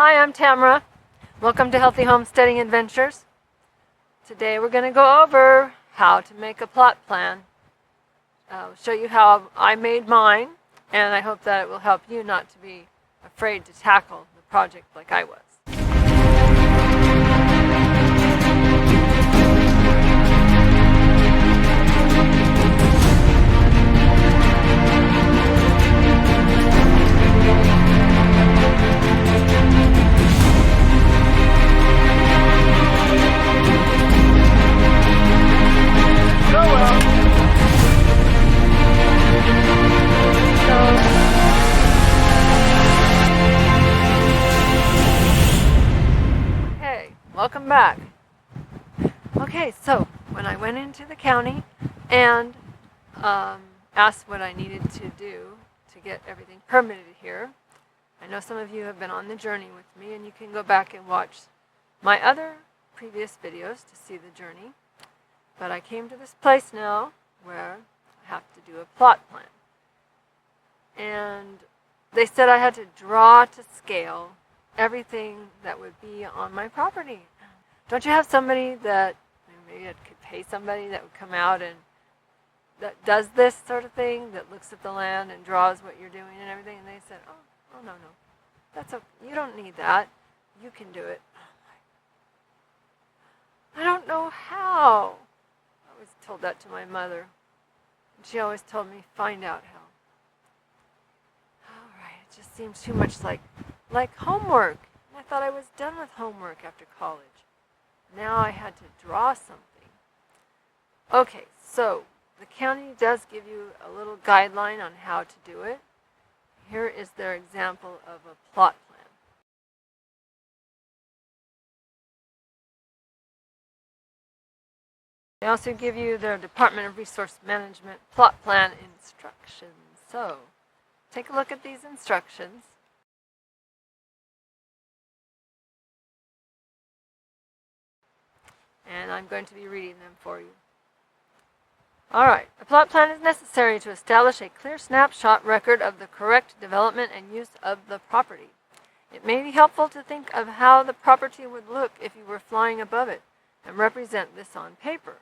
Hi, I'm Tamara. Welcome to Healthy Homesteading Adventures. Today we're going to go over how to make a plot plan. I'll show you how I made mine, and I hope that it will help you not to be afraid to tackle the project like I was. Welcome back. Okay, so when I went into the county and asked what I needed to do to get everything permitted here, I know some of you have been on the journey with me, and you can go back and watch my other previous videos to see the journey. But I came to this place now where I have to do a plot plan. And they said I had to draw to scale everything that would be on my property. Don't you have somebody that, maybe I could pay somebody that would come out and that does this sort of thing, that looks at the land and draws what you're doing and everything? And they said, oh no, that's okay. You don't need that. You can do it. I don't know how. I always told that to my mother. And she always told me, find out how. All right, it just seems too much like homework. I thought I was done with homework after college. Now I had to draw something. Okay, so the county does give you a little guideline on how to do it. Here is their example of a plot plan. They also give you their Department of Resource Management plot plan instructions. So take a look at these instructions. And I'm going to be reading them for you. Alright, a plot plan is necessary to establish a clear snapshot record of the correct development and use of the property. It may be helpful to think of how the property would look if you were flying above it and represent this on paper.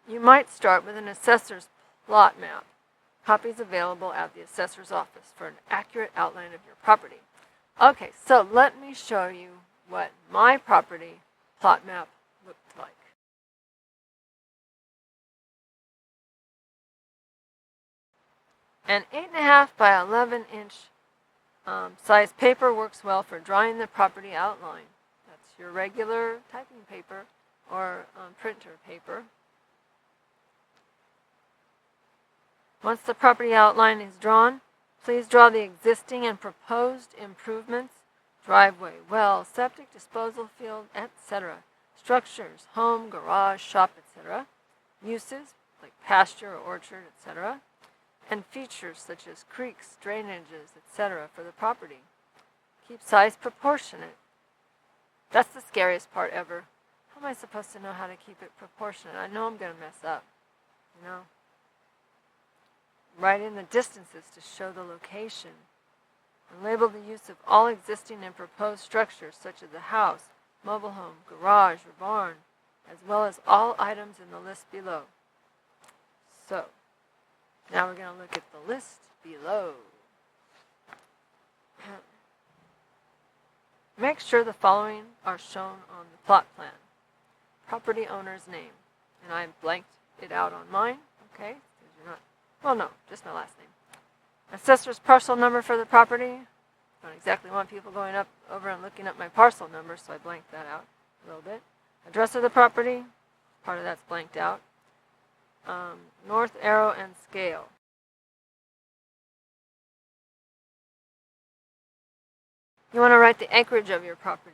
You might start with an assessor's plot map. Copies available at the assessor's office for an accurate outline of your property. Okay, so let me show you what my property plot map looked like. An 8.5 by 11 inch size paper works well for drawing the property outline. That's your regular typing paper or printer paper. Once the property outline is drawn, please draw the existing and proposed improvements, driveway, well, septic, disposal field, etc., structures, home, garage, shop, etc., uses like pasture or orchard, etc., and features such as creeks, drainages, etc. for the property. Keep size proportionate. That's the scariest part ever. How am I supposed to know how to keep it proportionate? I know I'm going to mess up, Write in the distances to show the location. And label the use of all existing and proposed structures such as the house, mobile home, garage, or barn, as well as all items in the list below. So, now we're going to look at the list below. Make sure the following are shown on the plot plan. Property owner's name. And I blanked it out on mine, okay? Well, no, just my last name. Assessor's parcel number for the property. I don't exactly want people going over and looking up my parcel number, so I blanked that out a little bit. Address of the property, part of that's blanked out. North arrow and scale. You want to write the acreage of your property.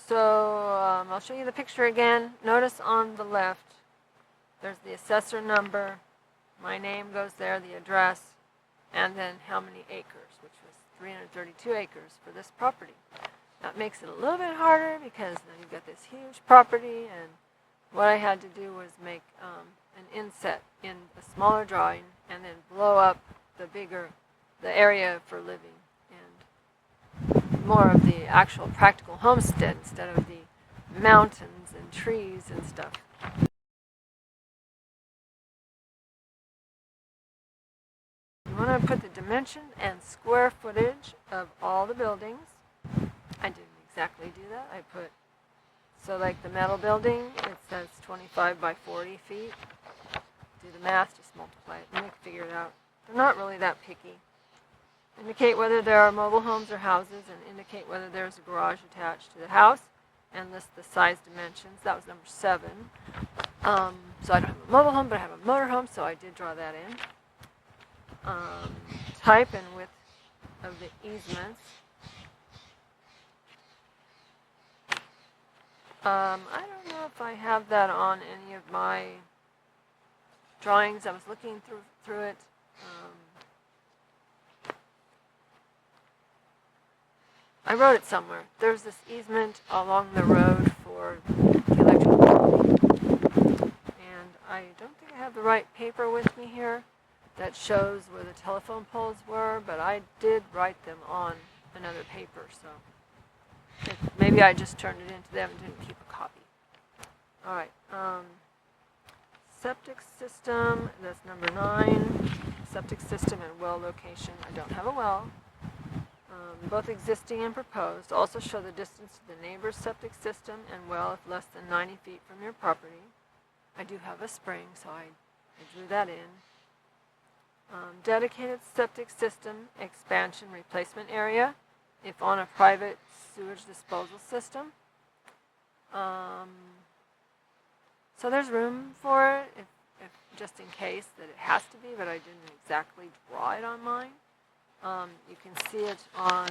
So I'll show you the picture again. Notice on the left, there's the assessor number. My name goes there, the address, and then how many acres, which was 332 acres for this property. That makes it a little bit harder because then you've got this huge property, and what I had to do was make an inset in a smaller drawing and then blow up the bigger the area for living and more of the actual practical homestead instead of the mountains and trees and stuff. You want to put the dimension and square footage of all the buildings. I didn't exactly do that. I put, so like the metal building, it says 25 by 40 feet. Do the math, just multiply it, and we can figure it out. They're not really that picky. Indicate whether there are mobile homes or houses, and indicate whether there's a garage attached to the house, and list the size dimensions. That was number 7. So I don't have a mobile home, but I have a motor home, so I did draw that in. Type and width of the easements. I don't know if I have that on any of my drawings. I was looking through it. I wrote it somewhere. There's this easement along the road for the electrical company. And I don't think I have the right paper with me here that shows where the telephone poles were, but I did write them on another paper, so maybe I just turned it into them and didn't keep a copy. All right. Septic system, that's number 9. Septic system and well location. I don't have a well. Both existing and proposed. Also show the distance to the neighbor's septic system and well if less than 90 feet from your property. I do have a spring, so I drew that in. Dedicated septic system expansion replacement area if on a private sewage disposal system. So there's room for it, if just in case that it has to be, but I didn't exactly draw it on mine. You can see it on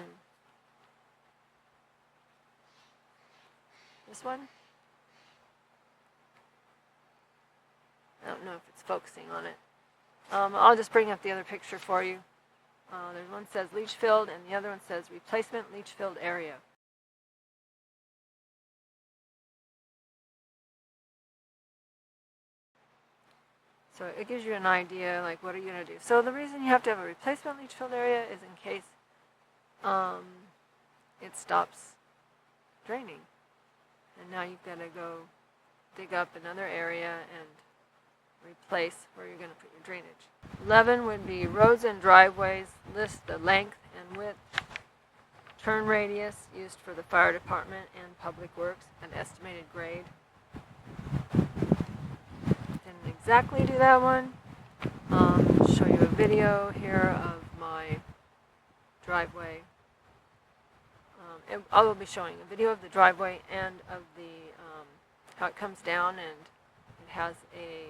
this one. I don't know if it's focusing on it. I'll just bring up the other picture for you. There's one that says leach field and the other one says replacement leach field area. So it gives you an idea, like, what are you going to do? So the reason you have to have a replacement leach field area is in case it stops draining. And now you've got to go dig up another area and replace where you're going to put your drainage. 11 would be roads and driveways. List the length and width, turn radius used for the fire department and public works, and estimated grade. Didn't exactly do that one. Show you a video here of my driveway. I will be showing a video of the driveway and of the how it comes down, and it has a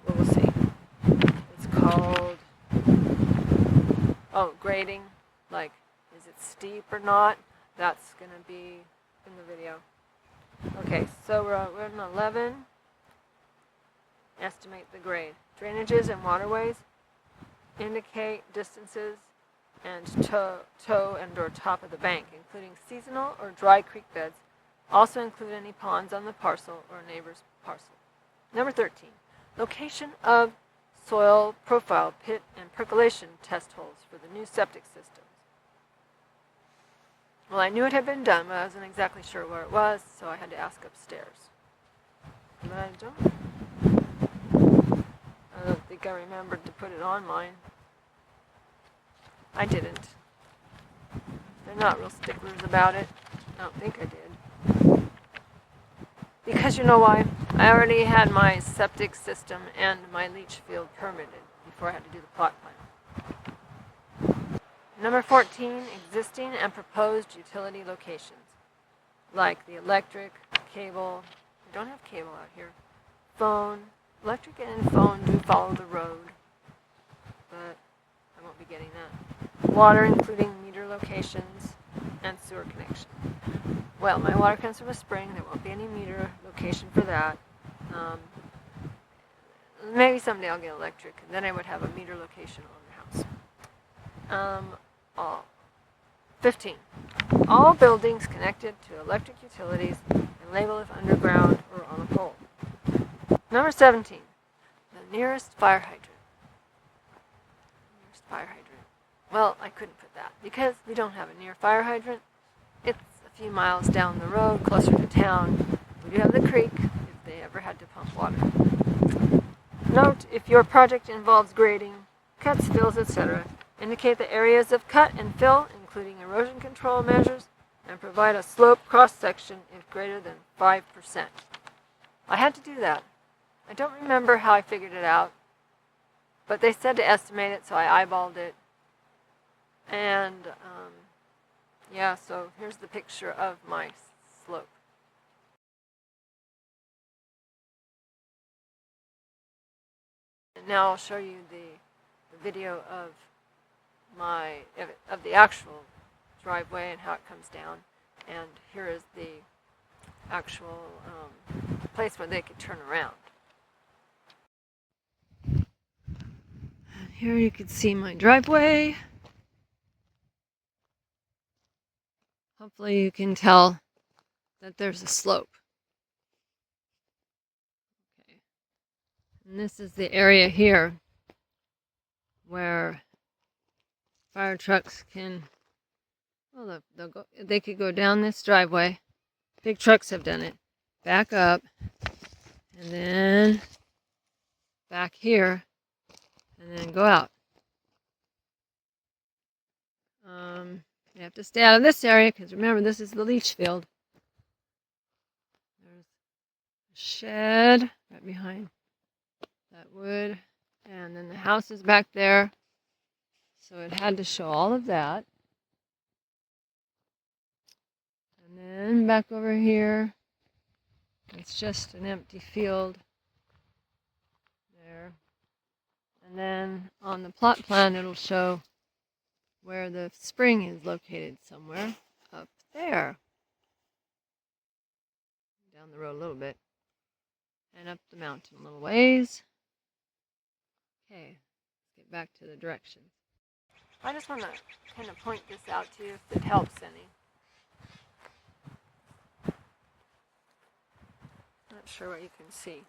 what we'll see. It's called grading. Like, is it steep or not? That's going to be in the video. Okay, so we're on 11. Estimate the grade. Drainages and waterways. Indicate distances and toe and or top of the bank, including seasonal or dry creek beds. Also include any ponds on the parcel or neighbor's parcel. Number 13. Location of soil profile pit and percolation test holes for the new septic systems. Well, I knew it had been done, but I wasn't exactly sure where it was, so I had to ask upstairs. But I don't think I remembered to put it on mine. I didn't. They're not real sticklers about it. I don't think I did. Because you know why? I already had my septic system and my leach field permitted before I had to do the plot plan. Number 14, existing and proposed utility locations, like the electric, cable. We don't have cable out here. Phone. Electric and phone do follow the road, but I won't be getting that. Water, including meter locations and sewer connection. Well, my water comes from a spring. There won't be any meter location for that. Maybe someday I'll get electric, and then I would have a meter location on the house. 15. All buildings connected to electric utilities and label if underground or on a pole. Number 17. The nearest fire hydrant. Well, I couldn't put that because we don't have a near fire hydrant. It's a few miles down the road, closer to town. We do have the creek if they ever had to pump water. Note, if your project involves grading, cuts, fills, etc., indicate the areas of cut and fill, including erosion control measures, and provide a slope cross-section if greater than 5%. I had to do that. I don't remember how I figured it out, but they said to estimate it, so I eyeballed it. And yeah, so here's the picture of my slope. And now I'll show you the video of the actual driveway and how it comes down. And here is the actual place where they could turn around. And here you can see my driveway. Hopefully you can tell that there's a slope. Okay. And this is the area here where fire trucks can, well, they could go down this driveway. Big trucks have done it. Back up, and then back here, and then go out. You have to stay out of this area because remember, this is the leach field. There's a shed right behind that wood, and then the house is back there. So it had to show all of that. And then back over here, it's just an empty field there. And then on the plot plan, it'll show where the spring is located, somewhere up there. Down the road a little bit. And up the mountain a little ways. Okay, let's get back to the directions. I just want to kind of point this out to you if it helps any. Not sure what you can see.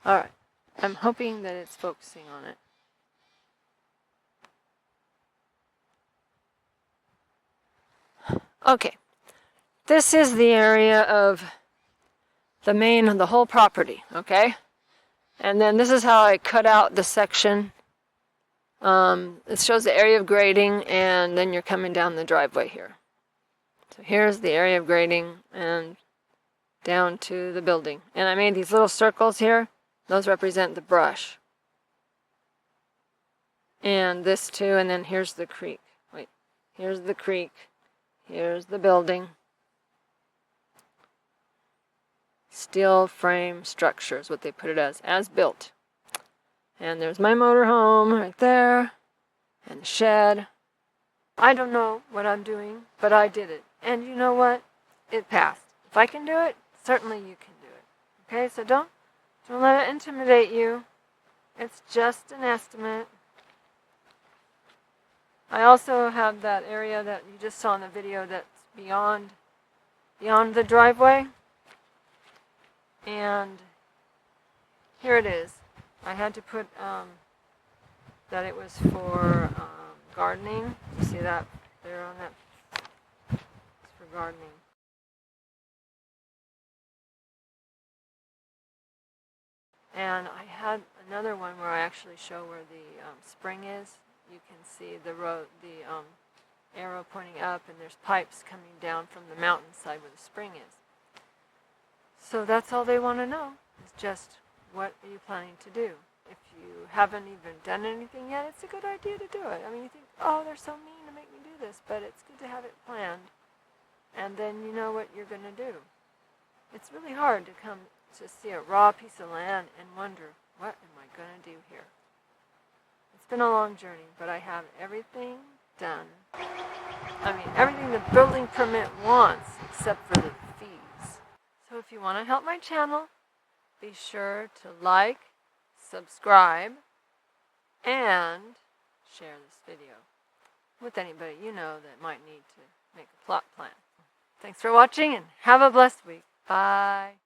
Alright, I'm hoping that it's focusing on it. Okay, this is the area of the whole property, okay? And then this is how I cut out the section. It shows the area of grading, and then you're coming down the driveway here. So here's the area of grading, and down to the building. And I made these little circles here. Those represent the brush. And this too, and then here's the creek. Wait, here's the creek. Here's the building. Steel frame structure is what they put it as built. And there's my motorhome right there, and the shed. I don't know what I'm doing, but I did it. And you know what? It passed. If I can do it, certainly you can do it. Okay, so don't let it intimidate you. It's just an estimate. I also have that area that you just saw in the video that's beyond the driveway. And here it is. I had to put that it was for gardening. You see that there on that? It's for gardening. And I had another one where I actually show where the spring is. You can see the road, the arrow pointing up, and there's pipes coming down from the mountainside where the spring is. So that's all they want to know, is just what are you planning to do. If you haven't even done anything yet, it's a good idea to do it. I mean, you think, oh, they're so mean to make me do this, but it's good to have it planned, and then you know what you're going to do. It's really hard to come to see a raw piece of land and wonder, what am I going to do here? It's been a long journey, but I have everything done. I mean, everything the building permit wants, except for the fees. So if you want to help my channel, be sure to like, subscribe, and share this video with anybody you know that might need to make a plot plan. Thanks for watching, and have a blessed week. Bye.